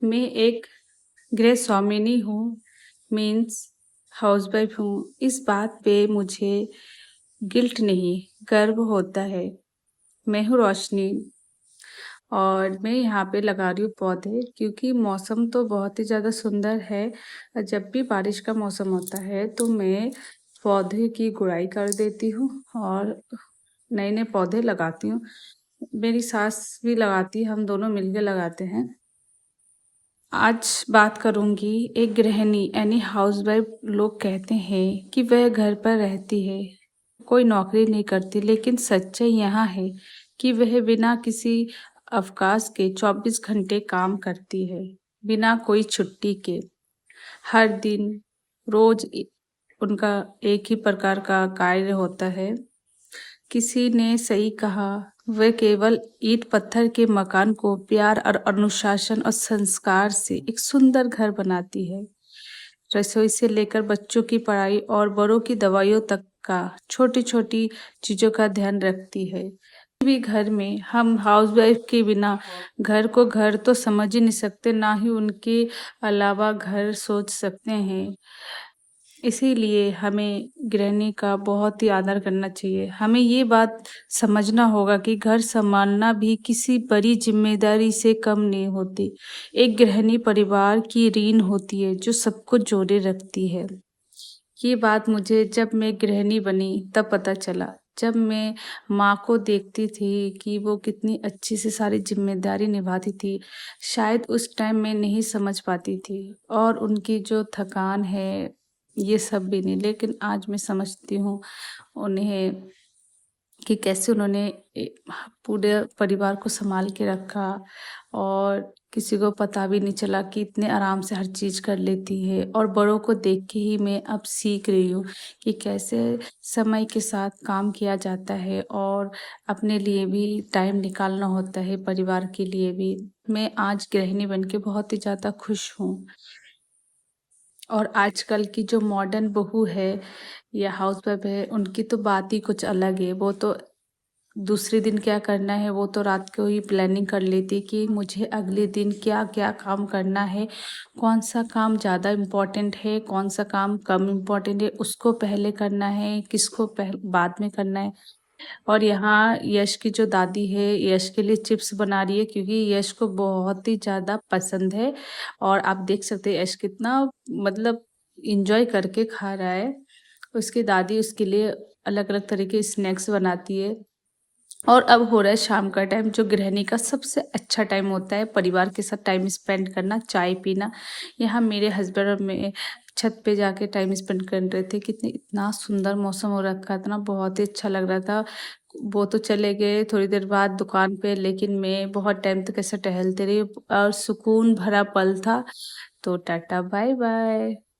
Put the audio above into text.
मैं एक गृह स्वामिनी हूँ, मीन्स हाउसवाइफ हूँ। इस बात पे मुझे गिल्ट नहीं, गर्व होता है। मैं हूँ रोशनी और मैं यहाँ पे लगा रही हूँ पौधे क्योंकि मौसम तो बहुत ही ज़्यादा सुंदर है। जब भी बारिश का मौसम होता है तो मैं पौधे की गुड़ाई कर देती हूँ और नए-नए पौधे लगाती हूँ। मेरी सास भी लगाती है, हम दोनों मिलके लगाते हैं। आज बात करूँगी एक गृहिणी यानी हाउसवाइफ लोग कहते हैं कि वह घर पर रहती है, कोई नौकरी नहीं करती, लेकिन सच्चाई यहाँ है कि वह बिना किसी अवकाश के 24 घंटे काम करती है, बिना कोई छुट्टी के। हर दिन रोज उनका एक ही प्रकार का कार्य होता है। किसी ने सही कहा, वह केवल ईंट पत्थर के मकान को प्यार और अनुशासन और संस्कार से एक सुंदर घर बनाती है। रसोई से लेकर बच्चों की पढ़ाई और बड़ों की दवाइयों तक का छोटी छोटी चीजों का ध्यान रखती है। भी घर में हम हाउसवाइफ के बिना घर को घर तो समझ ही नहीं सकते, ना ही उनके अलावा घर सोच सकते हैं। इसीलिए हमें गृहिणी का बहुत ही आदर करना चाहिए। हमें ये बात समझना होगा कि घर संभालना भी किसी बड़ी जिम्मेदारी से कम नहीं होती। एक गृहिणी परिवार की रीढ़ होती है जो सबको जोड़े रखती है। ये बात मुझे जब मैं गृहिणी बनी तब पता चला। जब मैं माँ को देखती थी कि वो कितनी अच्छी से सारी जिम्मेदारी निभाती थी, शायद उस टाइम मैं नहीं समझ पाती थी और उनकी जो थकान है ये सब भी नहीं, लेकिन आज मैं समझती हूँ उन्हें कि कैसे उन्होंने पूरे परिवार को संभाल के रखा और किसी को पता भी नहीं चला कि इतने आराम से हर चीज़ कर लेती है। और बड़ों को देख के ही मैं अब सीख रही हूँ कि कैसे समय के साथ काम किया जाता है और अपने लिए भी टाइम निकालना होता है, परिवार के लिए भी। मैं आज गृहिणी बन के बहुत ही ज़्यादा खुश हूँ। और आजकल की जो मॉडर्न बहू है या हाउसवाइफ है, उनकी तो बात ही कुछ अलग है। वो तो दूसरे दिन क्या करना है वो तो रात को ही प्लानिंग कर लेती है कि मुझे अगले दिन क्या क्या काम करना है, कौन सा काम ज़्यादा इम्पोर्टेंट है, कौन सा काम कम इम्पोर्टेंट है, उसको पहले करना है, किसको बाद में करना है। और यहाँ यश की जो दादी है, यश के लिए चिप्स बना रही है क्योंकि यश को बहुत ही ज़्यादा पसंद है। और आप देख सकते हैं यश कितना मतलब इंजॉय करके खा रहा है। उसकी दादी उसके लिए अलग अलग तरह के स्नैक्स बनाती है। और अब हो रहा है शाम का टाइम, जो गृहिणी का सबसे अच्छा टाइम होता है, परिवार के साथ टाइम स्पेंड करना, चाय पीना। यहाँ मेरे हस्बैंड और मैं छत पे जाके टाइम स्पेंड कर रहे थे। कितनी इतना सुंदर मौसम हो रखा था ना, बहुत ही अच्छा लग रहा था। वो तो चले गए थोड़ी देर बाद दुकान पे, लेकिन मैं बहुत टाइम तक ऐसे टहलते रही और सुकून भरा पल था। तो टाटा बाय बाय।